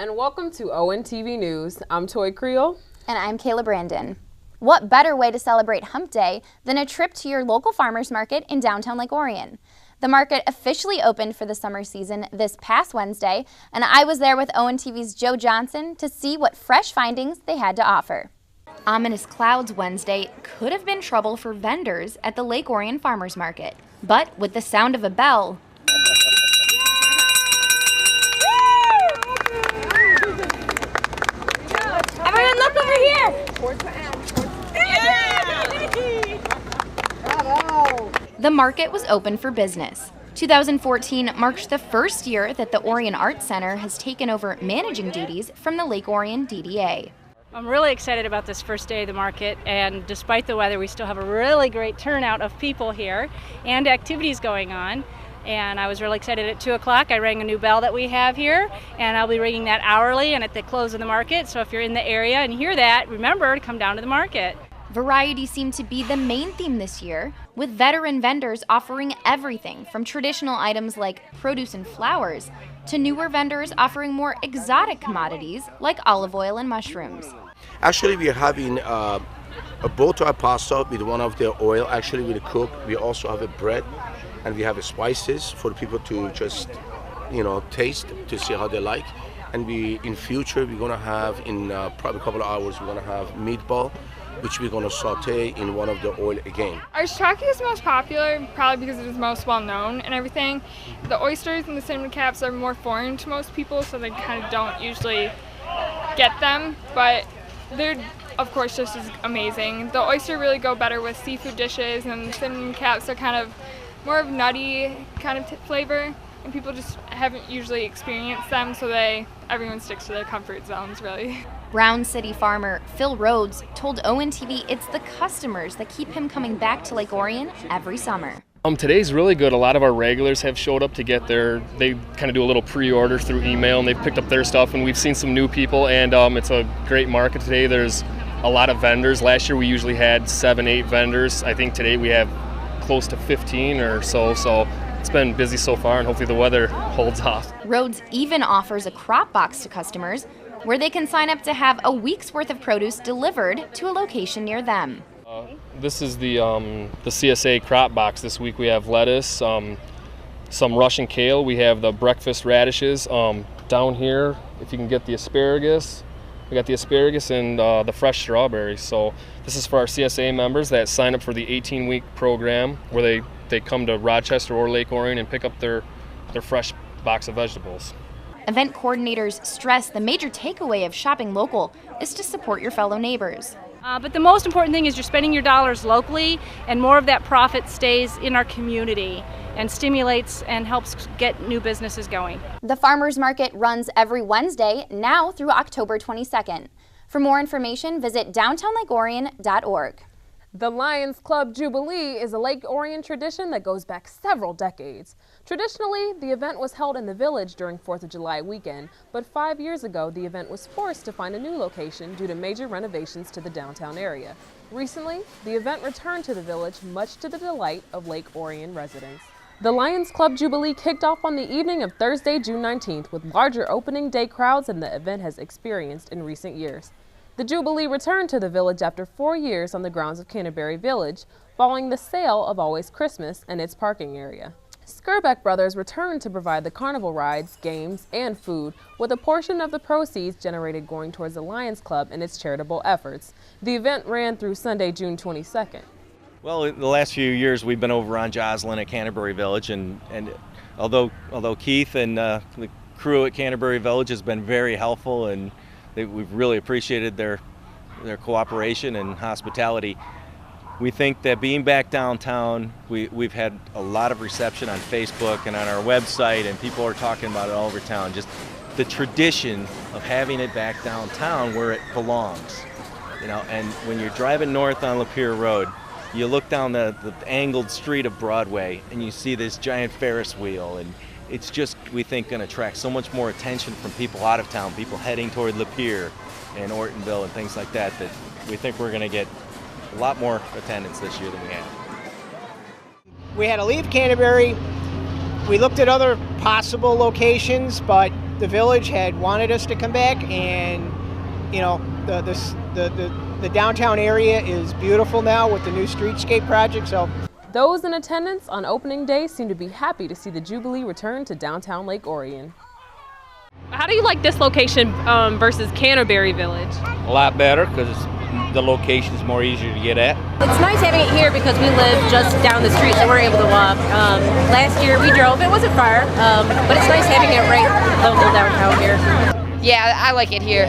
and welcome to ONTV News. I'm Creel. And I'm Kayla Brandon. What better way to celebrate Hump Day than a trip to your local farmers market in downtown Lake Orion? The market officially opened for the summer season this past Wednesday, and I was there with ONTV's Joe Johnson to see what fresh findings they had to offer. Ominous clouds Wednesday could have been trouble for vendors at the Lake Orion Farmers Market. But with the sound of a bell, everyone look over here! Bravo! The market was open for business. 2014 marked the first year that the Orion Arts Center has taken over managing duties from the Lake Orion DDA. I'm really excited about this first day of the market, and despite the weather, we still have a really great turnout of people here and activities going on. And I was really excited at 2 o'clock. I rang a new bell that we have here, and I'll be ringing that hourly and at the close of the market. So if you're in the area and hear that, remember to come down to the market. Variety seemed to be the main theme this year, with veteran vendors offering everything from traditional items like produce and flowers to newer vendors offering more exotic commodities like olive oil and mushrooms. Actually, we are having a butter pasta with one of the oil, actually with a cook. We also have a bread, and we have spices for people to just, taste to see how they like. And in future, we're gonna have in probably a couple of hours, we're gonna have meatball, which we're gonna saute in one of the oil again. Our shiitake is the most popular, probably because it is most well known and everything. The oysters and the cinnamon caps are more foreign to most people, so they kind of don't usually get them, but they're of course just as amazing. The oyster really go better with seafood dishes, and the cinnamon caps are kind of more of nutty kind of flavor, and people just haven't usually experienced them, so everyone sticks to their comfort zones really. Brown City farmer Phil Rhodes told ONTV it's the customers that keep him coming back to Lake Orion every summer. Today's really good. A lot of our regulars have showed up to get they kind of do a little pre-order through email, and they've picked up their stuff, and we've seen some new people, and it's a great market today. There's a lot of vendors. Last year we usually had 7-8 vendors. I think today we have close to 15 or so it's been busy so far, and hopefully the weather holds off. Rhodes even offers a crop box to customers where they can sign up to have a week's worth of produce delivered to a location near them. This is the CSA crop box. This week we have lettuce, some Russian kale. We have the breakfast radishes. Down here, if you can get the asparagus, we got the asparagus and the fresh strawberries. So this is for our CSA members that sign up for the 18-week program where they come to Rochester or Lake Orion and pick up their fresh box of vegetables. Event coordinators stress the major takeaway of shopping local is to support your fellow neighbors. But the most important thing is you're spending your dollars locally, and more of that profit stays in our community and stimulates and helps get new businesses going. The farmers market runs every Wednesday now through October 22nd. For more information, visit downtownlakeorion.org. The Lions Club Jubilee is a Lake Orion tradition that goes back several decades. Traditionally, the event was held in the village during 4th of July weekend, but 5 years ago, the event was forced to find a new location due to major renovations to the downtown area. Recently, the event returned to the village, much to the delight of Lake Orion residents. The Lions Club Jubilee kicked off on the evening of Thursday, June 19th, with larger opening day crowds than the event has experienced in recent years. The Jubilee returned to the village after 4 years on the grounds of Canterbury Village, following the sale of Always Christmas and its parking area. Skirbeck Brothers returned to provide the carnival rides, games, and food, with a portion of the proceeds generated going towards the Lions Club and its charitable efforts. The event ran through Sunday, June 22nd. Well, in the last few years, we've been over on Joslyn at Canterbury Village, and although Keith and the crew at Canterbury Village has been very helpful, and we've really appreciated their cooperation and hospitality. We think that being back downtown, we've had a lot of reception on Facebook and on our website, and people are talking about it all over town. Just the tradition of having it back downtown where it belongs, And when you're driving north on Lapeer Road, you look down the angled street of Broadway, and you see this giant Ferris wheel, and it's just, we think, going to attract so much more attention from people out of town, people heading toward Lapeer and Ortonville and things like that, that we think we're going to get a lot more attendance this year than we had. We had to leave Canterbury. We looked at other possible locations, but the village had wanted us to come back, and you know, the downtown area is beautiful now with the new streetscape project. So those in attendance on opening day seem to be happy to see the Jubilee return to downtown Lake Orion. How do you like this location versus Canterbury Village? A lot better because the location's more easier to get at. It's nice having it here because we live just down the street, so we're able to walk. Last year we drove, it wasn't far, but it's nice having it right local downtown here. Yeah, I like it here.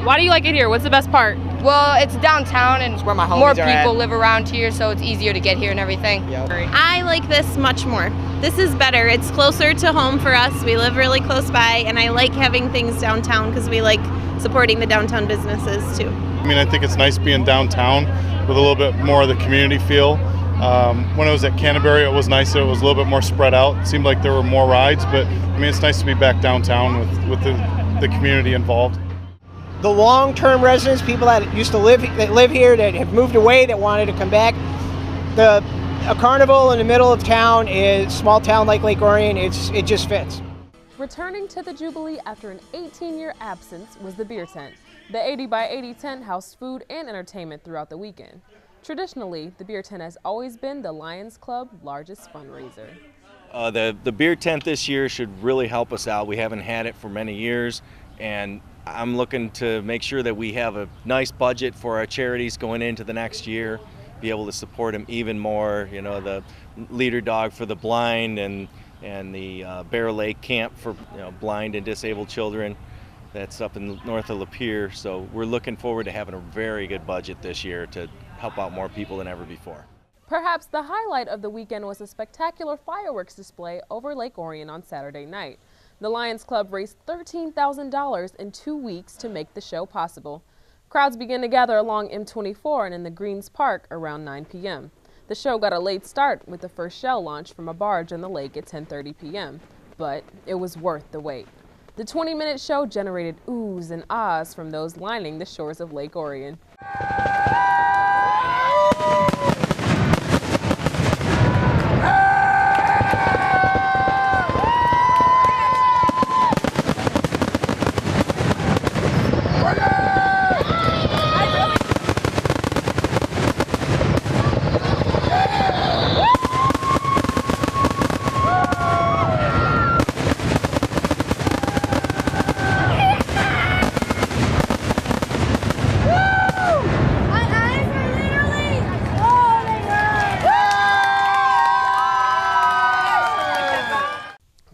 Why do you like it here? What's the best part? Well, it's downtown and where my homies more are people at. live around here, so it's easier to get here and everything. Yep. I like this much more. This is better. It's closer to home for us. We live really close by, and I like having things downtown because we like supporting the downtown businesses too. I mean, I think it's nice being downtown with a little bit more of the community feel. When I was at Canterbury, it was nicer. It was a little bit more spread out. It seemed like there were more rides, but I mean, it's nice to be back downtown with the community involved. the long-term residents, people that used to live here, that have moved away, that wanted to come back. A carnival in the middle of town is small town like Lake Orion. It just fits. Returning to the Jubilee after an 18-year absence was the beer tent. The 80 by 80 tent housed food and entertainment throughout the weekend. Traditionally, the beer tent has always been the Lions Club's largest fundraiser. The beer tent this year should really help us out. We haven't had it for many years, and I'm looking to make sure that we have a nice budget for our charities going into the next year, be able to support them even more. You know, the Leader Dog for the blind and the Bear Lake Camp for blind and disabled children. That's up in north of Lapeer. So we're looking forward to having a very good budget this year to help out more people than ever before. Perhaps the highlight of the weekend was a spectacular fireworks display over Lake Orion on Saturday night. The Lions Club raised $13,000 in 2 weeks to make the show possible. Crowds began to gather along M24 and in the Greens Park around 9 p.m. The show got a late start with the first shell launch from a barge on the lake at 10:30 p.m., but it was worth the wait. The 20-minute show generated oohs and ahs from those lining the shores of Lake Orion.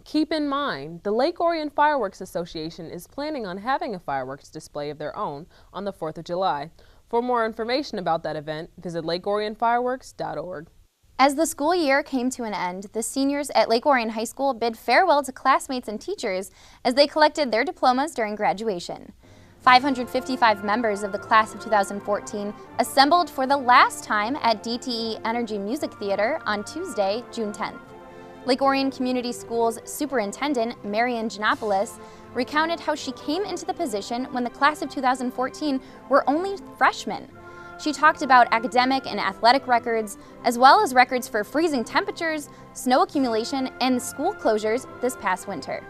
Keep in mind, the Lake Orion Fireworks Association is planning on having a fireworks display of their own on the 4th of July. For more information about that event, visit lakeorionfireworks.org. As the school year came to an end, the seniors at Lake Orion High School bid farewell to classmates and teachers as they collected their diplomas during graduation. 555 members of the class of 2014 assembled for the last time at DTE Energy Music Theater on Tuesday, June 10th. Lake Orion Community Schools Superintendent Marian Giannopoulos recounted how she came into the position when the class of 2014 were only freshmen. She talked about academic and athletic records, as well as records for freezing temperatures, snow accumulation, and school closures this past winter.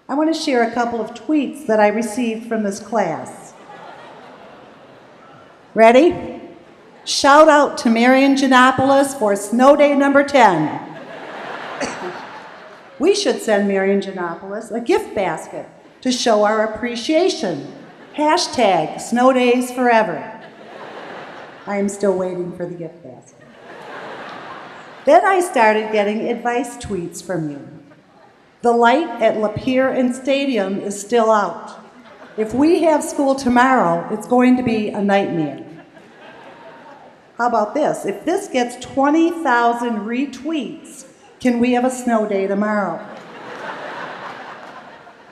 I want to share a couple of tweets that I received from this class. Ready? Shout out to Marian Giannopoulos for snow day number 10. We should send Marian Giannopoulos a gift basket to show our appreciation. Hashtag snow days forever. I am still waiting for the gift basket. Then I started getting advice tweets from you. The light at Lapeer and Stadium is still out. If we have school tomorrow, it's going to be a nightmare. How about this? If this gets 20,000 retweets, can we have a snow day tomorrow?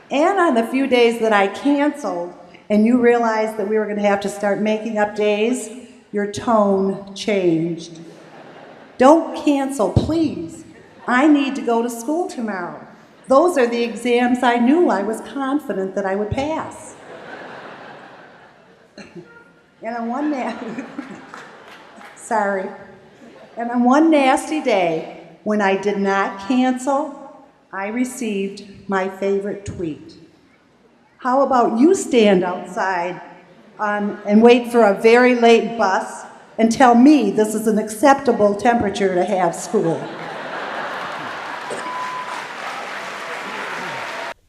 And on the few days that I canceled, and you realized that we were going to have to start making up days, your tone changed. Don't cancel, please. I need to go to school tomorrow. Those are the exams I knew I was confident that I would pass. And on one And on one nasty day, when I did not cancel, I received my favorite tweet. How about you stand outside and wait for a very late bus and tell me this is an acceptable temperature to have school?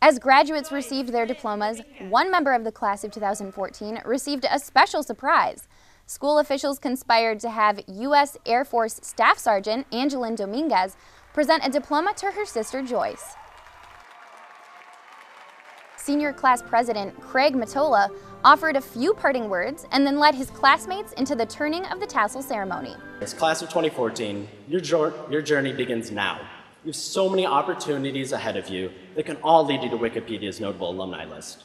As graduates received their diplomas, one member of the class of 2014 received a special surprise. School officials conspired to have U.S. Air Force Staff Sergeant Angeline Dominguez present a diploma to her sister Joyce. Senior class president Craig Matola offered a few parting words and then led his classmates into the turning of the tassel ceremony. As class of 2014, your journey begins now. You have so many opportunities ahead of you that can all lead you to Wikipedia's notable alumni list.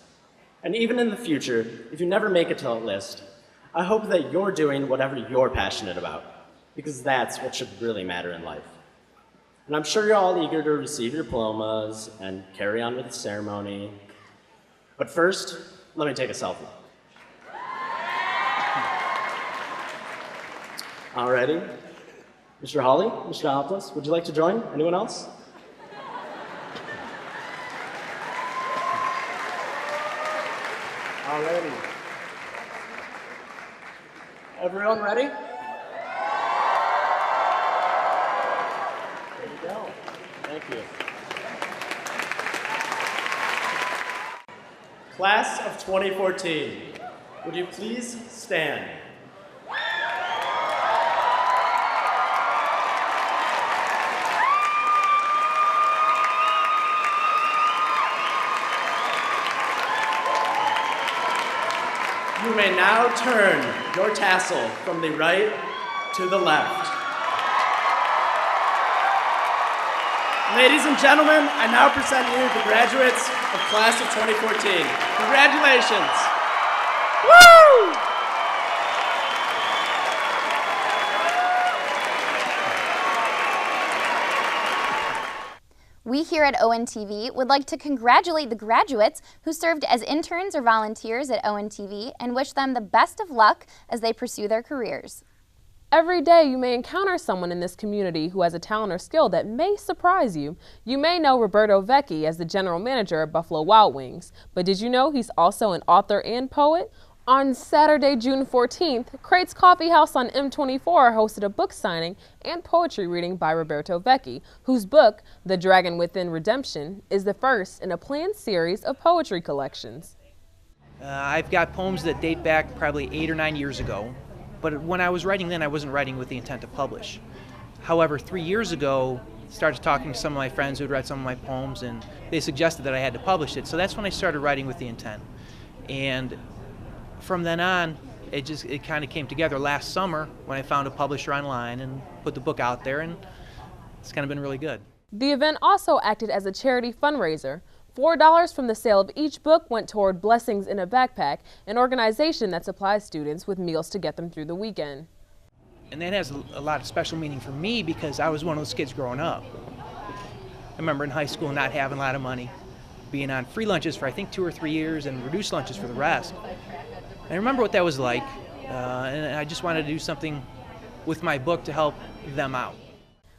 And even in the future, if you never make it to that list, I hope that you're doing whatever you're passionate about, because that's what should really matter in life. And I'm sure you're all eager to receive your diplomas and carry on with the ceremony. But first, let me take a selfie. All righty. Mr. Hawley, Mr. Alplas, would you like to join? Anyone else? All righty. Everyone ready? There you go. Thank you. Class of 2014, would you please stand? You may now turn your tassel from the right to the left. Ladies and gentlemen, I now present you the graduates of class of 2014. Congratulations. Woo! We here at ONTV would like to congratulate the graduates who served as interns or volunteers at ONTV and wish them the best of luck as they pursue their careers. Every day you may encounter someone in this community who has a talent or skill that may surprise you. You may know Roberto Vecchi as the general manager of Buffalo Wild Wings, but did you know he's also an author and poet? On Saturday, June 14th, Crate's Coffee House on M24 hosted a book signing and poetry reading by Roberto Vecchi, whose book, The Dragon Within Redemption, is the first in a planned series of poetry collections. I've got poems that date back probably 8 or 9 years ago, but when I was writing then, I wasn't writing with the intent to publish. However, 3 years ago, I started talking to some of my friends who had read some of my poems, and they suggested that I had to publish it, so that's when I started writing with the intent. And from then on, it kind of came together last summer when I found a publisher online and put the book out there, and it's kind of been really good. The event also acted as a charity fundraiser. $4 from the sale of each book went toward Blessings in a Backpack, an organization that supplies students with meals to get them through the weekend. And that has a lot of special meaning for me because I was one of those kids growing up. I remember in high school not having a lot of money, being on free lunches for I think 2 or 3 years and reduced lunches for the rest. I remember what that was like, and I just wanted to do something with my book to help them out.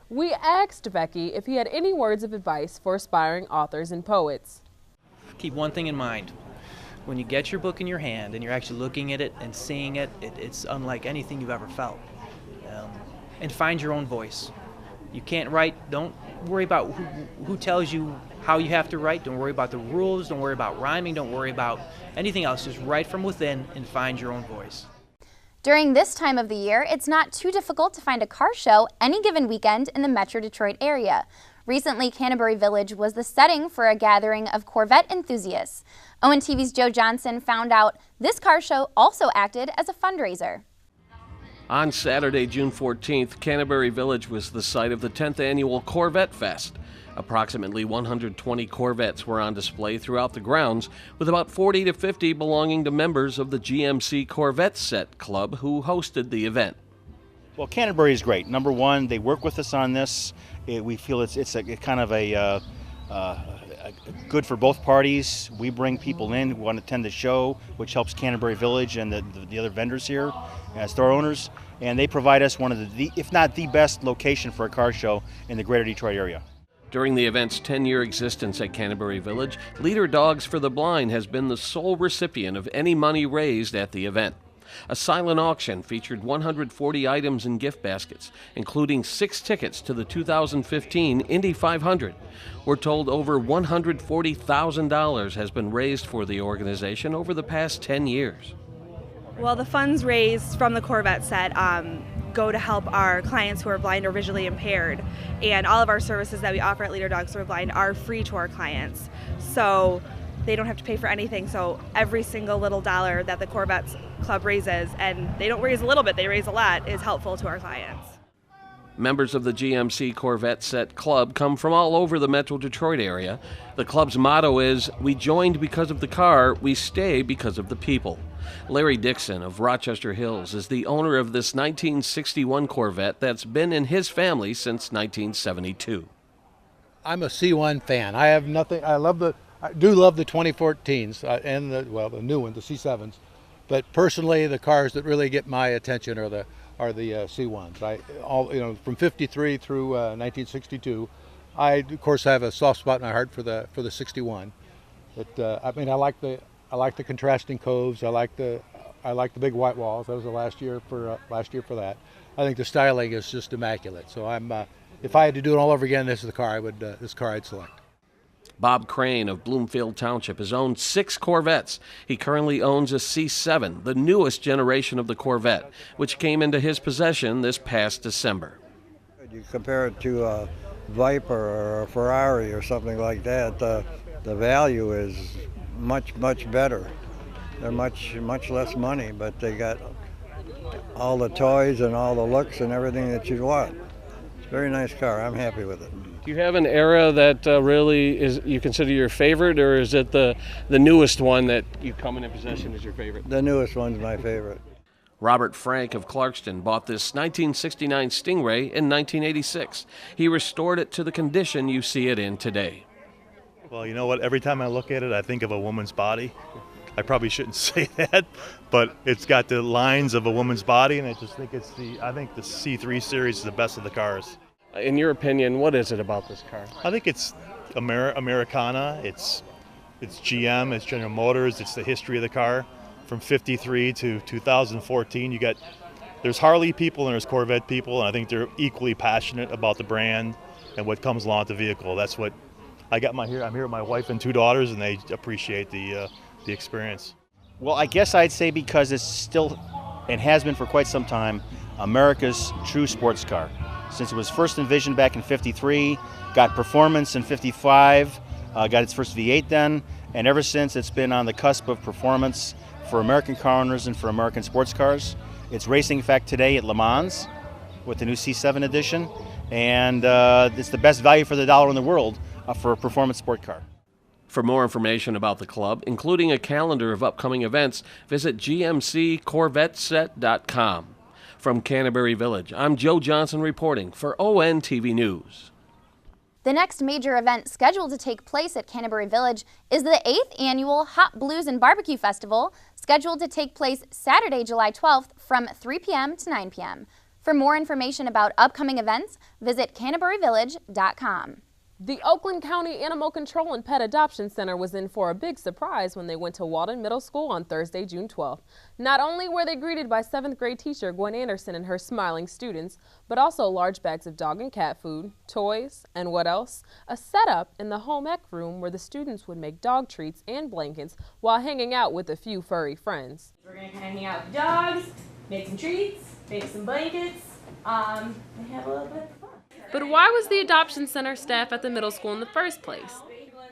We asked Vecchi if he had any words of advice for aspiring authors and poets. Keep one thing in mind. When you get your book in your hand and you're actually looking at it and seeing it, it's unlike anything you've ever felt. And find your own voice. You can't write, don't worry about who tells you how you have to write. Don't worry about the rules, don't worry about rhyming, don't worry about anything else. Just write from within and find your own voice. During this time of the year, it's not too difficult to find a car show any given weekend in the Metro Detroit area. Recently, Canterbury Village was the setting for a gathering of Corvette enthusiasts. ONTV's Joe Johnson found out this car show also acted as a fundraiser. On Saturday, June 14th, Canterbury Village was the site of the 10th annual Corvette Fest. Approximately 120 Corvettes were on display throughout the grounds, with about 40 to 50 belonging to members of the GMC Corvette Set Club who hosted the event. Well, Canterbury is great. Number one, they work with us on this. We feel it's a kind of a good for both parties. We bring people in who want to attend the show, which helps Canterbury Village and the other vendors here, store owners, and they provide us one of the, if not the best location for a car show in the greater Detroit area. During the event's 10-year existence at Canterbury Village, Leader Dogs for the Blind has been the sole recipient of any money raised at the event. A silent auction featured 140 items in gift baskets, including 6 tickets to the 2015 Indy 500. We're told over $140,000 has been raised for the organization over the past 10 years. Well, the funds raised from the Corvette set go to help our clients who are blind or visually impaired, and all of our services that we offer at Leader Dogs for the Blind are free to our clients. So they don't have to pay for anything, so every single little dollar that the Corvette Club raises, and they don't raise a little bit, they raise a lot, is helpful to our clients. Members of the GMC Corvette Set Club come from all over the Metro Detroit area. The club's motto is, "We joined because of the car, we stay because of the people." Larry Dixon of Rochester Hills is the owner of this 1961 Corvette that's been in his family since 1972. I'm a C1 fan. I have nothing, I do love the 2014s and the new one, the C7s. But personally, the cars that really get my attention are the C1s. From 53 through 1962. I of course have a soft spot in my heart for the 61. But I like the contrasting coves. I like the big white walls. That was the last year for that. I think the styling is just immaculate. So if I had to do it all over again, this is the car I'd select. Bob Crane of Bloomfield Township has owned 6 Corvettes. He currently owns a C7, the newest generation of the Corvette, which came into his possession this past December. You compare it to a Viper or a Ferrari or something like that, the value is much better. They're much less money, but they got all the toys and all the looks and everything that you'd want. It's a very nice car. I'm happy with it. Do you have an era that really is you consider your favorite, or is it the newest one that you come into possession as your favorite? The newest one's my favorite. Robert Frank of Clarkston bought this 1969 Stingray in 1986. He restored it to the condition you see it in today. Well, you know what? Every time I look at it, I think of a woman's body. I probably shouldn't say that, but it's got the lines of a woman's body, and I just think I think the C3 series is the best of the cars. In your opinion, what is it about this car? I think it's Americana, it's GM, it's General Motors, it's the history of the car. From 53 to 2014, there's Harley people and there's Corvette people, and I think they're equally passionate about the brand and what comes along with the vehicle. That's what I'm here with my wife and 2 daughters, and they appreciate the experience. Well, I guess I'd say because it's still, and has been for quite some time, America's true sports car. Since it was first envisioned back in 53, got performance in 55, got its first V8 then, and ever since it's been on the cusp of performance for American car owners and for American sports cars. It's racing, in fact, today at Le Mans with the new C7 edition, and it's the best value for the dollar in the world for a performance sport car. For more information about the club, including a calendar of upcoming events, visit gmccorvetteset.com. From Canterbury Village, I'm Joe Johnson reporting for ONTV News. The next major event scheduled to take place at Canterbury Village is the 8th Annual Hot Blues and Barbecue Festival, scheduled to take place Saturday, July 12th from 3 p.m. to 9 p.m. For more information about upcoming events, visit canterburyvillage.com. The Oakland County Animal Control and Pet Adoption Center was in for a big surprise when they went to Walden Middle School on Thursday, June 12th. Not only were they greeted by 7th grade teacher Gwen Anderson and her smiling students, but also large bags of dog and cat food, toys, and what else? A setup in the home ec room where the students would make dog treats and blankets while hanging out with a few furry friends. We're going to hang out with dogs, make some treats, make some blankets, and have a little bit of fun. But why was the adoption center staff at the middle school in the first place?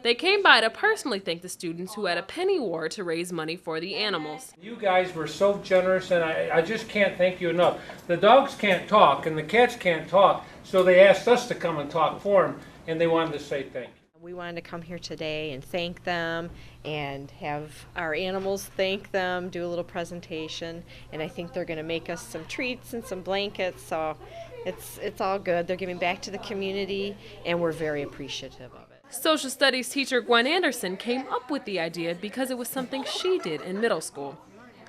They came by to personally thank the students who had a penny war to raise money for the animals. You guys were so generous, and I just can't thank you enough. The dogs can't talk and the cats can't talk, so they asked us to come and talk for them, and they wanted to say thank you. We wanted to come here today and thank them and have our animals thank them, do a little presentation, and I think they're going to make us some treats and some blankets, so it's all good. They're giving back to the community, and we're very appreciative of it. Social studies teacher Gwen Anderson came up with the idea because it was something she did in middle school.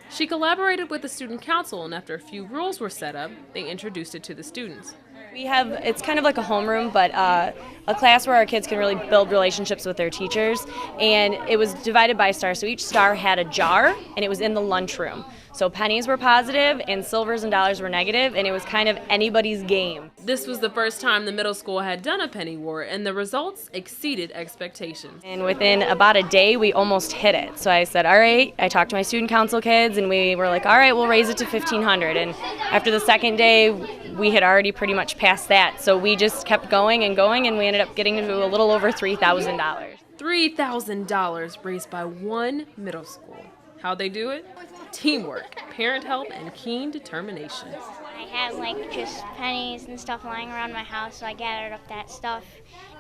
She collaborated with the student council, and after a few rules were set up, they introduced it to the students. It's kind of like a homeroom, but a class where our kids can really build relationships with their teachers. And it was divided by stars, so each star had a jar, and it was in the lunchroom. So pennies were positive and silvers and dollars were negative, and it was kind of anybody's game. This was the first time the middle school had done a penny war, and the results exceeded expectations. And within about a day, we almost hit it. So I said, all right, I talked to my student council kids, and we were like, all right, we'll raise it to $1,500. And after the second day, we had already pretty much passed that. So we just kept going, and we ended up getting to a little over $3,000. $3,000 raised by one middle school. How'd they do it? Teamwork, parent help, and keen determination. I had like just pennies and stuff lying around my house, so I gathered up that stuff.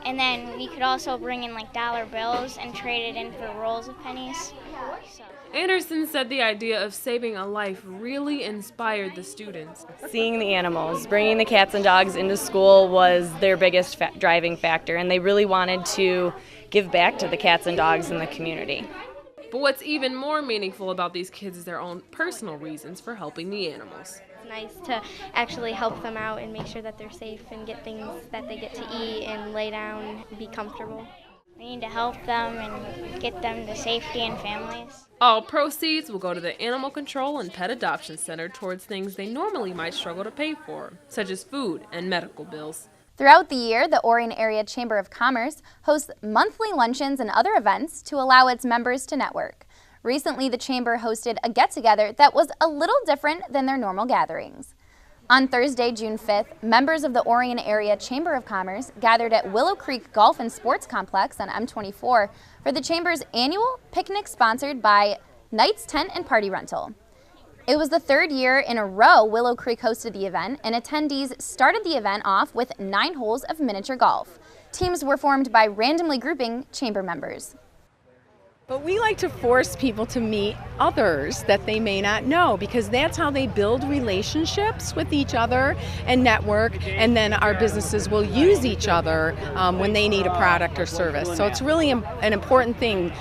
And then we could also bring in like dollar bills and trade it in for rolls of pennies. Anderson said the idea of saving a life really inspired the students. Seeing the animals, bringing the cats and dogs into school was their biggest driving factor, and they really wanted to give back to the cats and dogs in the community. But what's even more meaningful about these kids is their own personal reasons for helping the animals. It's nice to actually help them out and make sure that they're safe and get things that they get to eat and lay down and be comfortable. We need to help them and get them to safety and families. All proceeds will go to the Animal Control and Pet Adoption Center towards things they normally might struggle to pay for, such as food and medical bills. Throughout the year, the Orion Area Chamber of Commerce hosts monthly luncheons and other events to allow its members to network. Recently, the Chamber hosted a get-together that was a little different than their normal gatherings. On Thursday, June 5th, members of the Orion Area Chamber of Commerce gathered at Willow Creek Golf and Sports Complex on M24 for the Chamber's annual picnic sponsored by Knights Tent and Party Rental. It was the third year in a row Willow Creek hosted the event, and attendees started the event off with 9 holes of miniature golf. Teams were formed by randomly grouping chamber members. But we like to force people to meet others that they may not know, because that's how they build relationships with each other and network, and then our businesses will use each other when they need a product or service. So it's really an important thing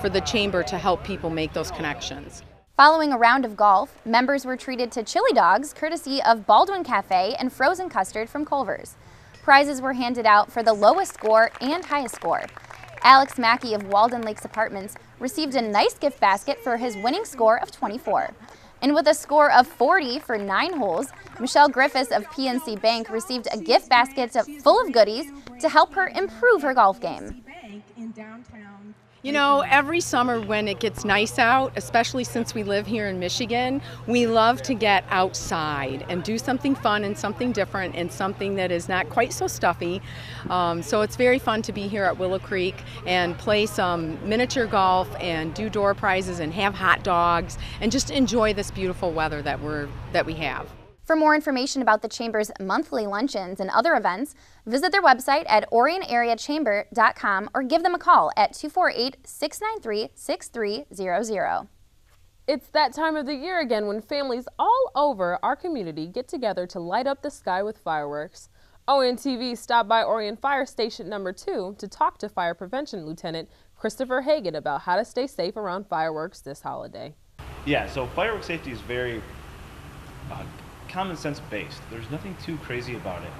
for the chamber to help people make those connections. Following a round of golf, members were treated to chili dogs courtesy of Baldwin Cafe and frozen custard from Culver's. Prizes were handed out for the lowest score and highest score. Alex Mackey of Walden Lakes Apartments received a nice gift basket for his winning score of 24. And with a score of 40 for 9 holes, Michelle Griffiths of PNC Bank received a gift basket full of goodies to help her improve her golf game. You know, every summer when it gets nice out, especially since we live here in Michigan, we love to get outside and do something fun and something different and something that is not quite so stuffy. So it's very fun to be here at Willow Creek and play some miniature golf and do door prizes and have hot dogs and just enjoy this beautiful weather that we have. For more information about the Chamber's monthly luncheons and other events, visit their website at orionareachamber.com or give them a call at 248-693-6300. It's that time of the year again when families all over our community get together to light up the sky with fireworks. ONTV stopped by Orion Fire Station number 2 to talk to Fire Prevention Lieutenant Christopher Hagan about how to stay safe around fireworks this holiday. Yeah, so fireworks safety is very common sense based. There's nothing too crazy about it.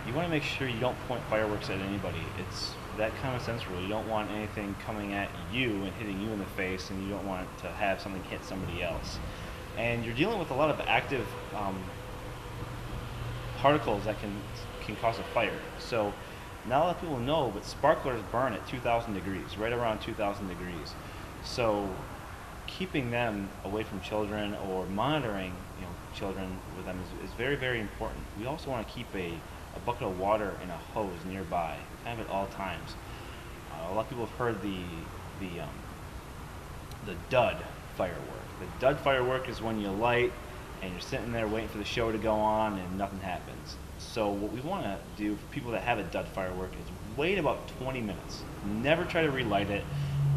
You want to make sure you don't point fireworks at anybody. It's that common sense rule. You don't want anything coming at you and hitting you in the face, and you don't want to have something hit somebody else. And you're dealing with a lot of active particles that can cause a fire. So not a lot of people know, but sparklers burn at 2,000 degrees, right around 2,000 degrees. So keeping them away from children or monitoring children with them is very, very important. We also want to keep a bucket of water and a hose nearby, kind of at all times. A lot of people have heard the dud firework. The dud firework is when you light and you're sitting there waiting for the show to go on and nothing happens. So what we want to do for people that have a dud firework is wait about 20 minutes. Never try to relight it,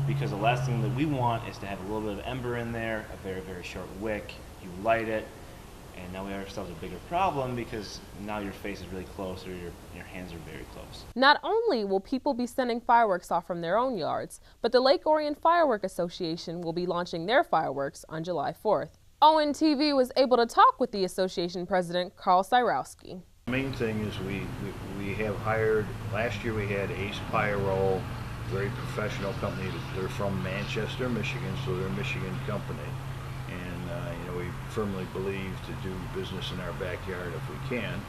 because the last thing that we want is to have a little bit of ember in there, a very, very short wick. You light it, and now we have ourselves a bigger problem, because now your face is really close, or your hands are very close. Not only will people be sending fireworks off from their own yards, but the Lake Orion Firework Association will be launching their fireworks on July 4th. ONTV was able to talk with the association president, Carl Cyrowski. The main thing is we have hired, last year we had Ace Pyro, very professional company. They're from Manchester, Michigan, so they're a Michigan company. And you know, we firmly believe to do business in our backyard if we can,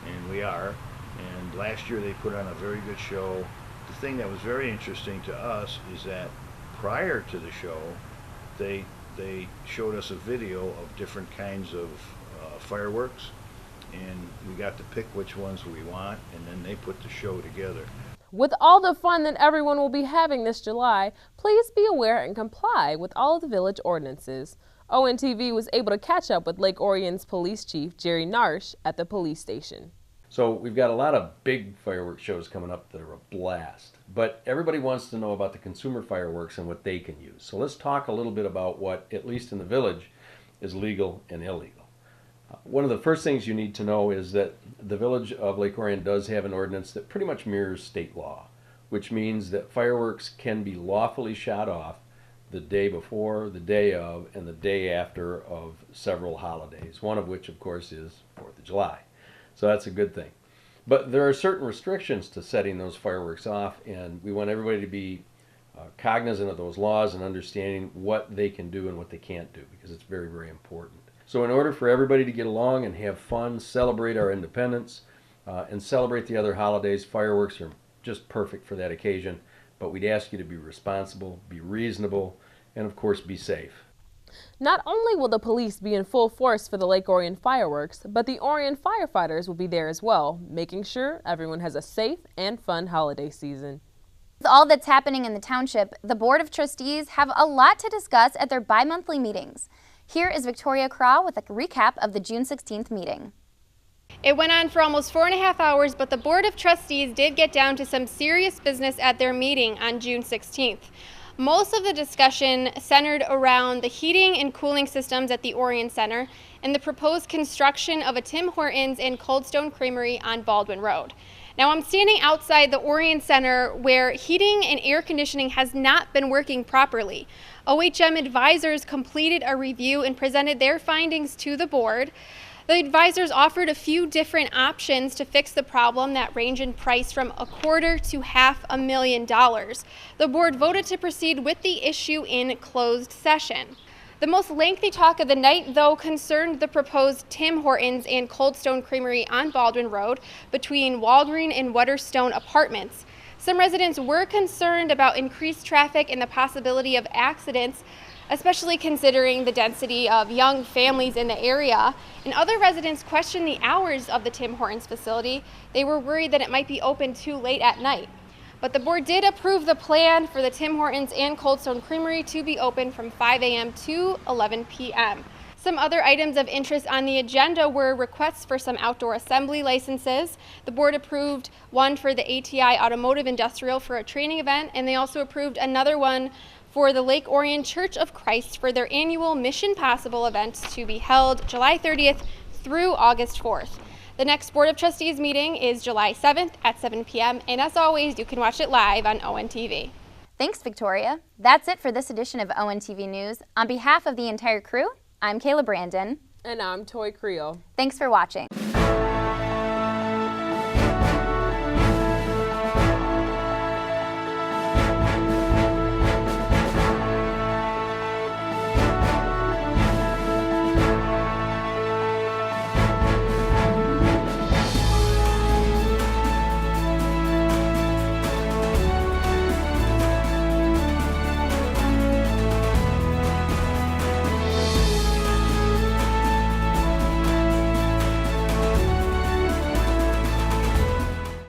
and we are. And last year they put on a very good show. The thing that was very interesting to us is that prior to the show, they showed us a video of different kinds of fireworks, and we got to pick which ones we want, and then they put the show together. With all the fun that everyone will be having this July, please be aware and comply with all of the village ordinances. ONTV was able to catch up with Lake Orion's police chief, Jerry Narsh, at the police station. So we've got a lot of big fireworks shows coming up that are a blast, but everybody wants to know about the consumer fireworks and what they can use. So let's talk a little bit about what, at least in the village, is legal and illegal. One of the first things you need to know is that the village of Lake Orion does have an ordinance that pretty much mirrors state law, which means that fireworks can be lawfully shot off the day before, the day of, and the day after of several holidays, one of which, of course, is 4th of July. So that's a good thing. But there are certain restrictions to setting those fireworks off, and we want everybody to be cognizant of those laws and understanding what they can do and what they can't do, because it's very, very important. So in order for everybody to get along and have fun, celebrate our independence, and celebrate the other holidays, fireworks are just perfect for that occasion. But we'd ask you to be responsible, be reasonable, and of course be safe. Not only will the police be in full force for the Lake Orion fireworks, but the Orion firefighters will be there as well, making sure everyone has a safe and fun holiday season. With all that's happening in the township, the Board of Trustees have a lot to discuss at their bi-monthly meetings. Here is Victoria Creel with a recap of the June 16th meeting. It went on for almost 4.5 hours, but the Board of Trustees did get down to some serious business at their meeting on June 16th. Most of the discussion centered around the heating and cooling systems at the Orion Center and the proposed construction of a Tim Hortons and Cold Stone Creamery on Baldwin Road. Now I'm standing outside the Orion Center where heating and air conditioning has not been working properly. OHM advisors completed a review and presented their findings to the board. The advisors offered a few different options to fix the problem that range in price from $250,000 to $500,000. The board voted to proceed with the issue in closed session. The most lengthy talk of the night, though, concerned the proposed Tim Hortons and Cold Stone Creamery on Baldwin Road between Walgreen and Wetterstone Apartments. Some residents were concerned about increased traffic and the possibility of accidents, especially considering the density of young families in the area. And other residents questioned the hours of the Tim Hortons facility. They were worried that it might be open too late at night. But the board did approve the plan for the Tim Hortons and Cold Stone Creamery to be open from 5 a.m. to 11 p.m. Some other items of interest on the agenda were requests for some outdoor assembly licenses. The board approved one for the ATI Automotive Industrial for a training event, and they also approved another one for the Lake Orion Church of Christ for their annual Mission Possible events to be held July 30th through August 4th. The next Board of Trustees meeting is July 7th at 7 p.m. and as always, you can watch it live on ONTV. Thanks, Victoria. That's it for this edition of ONTV News. On behalf of the entire crew, I'm Kayla Brandon. And I'm Toy Creel. Thanks for watching.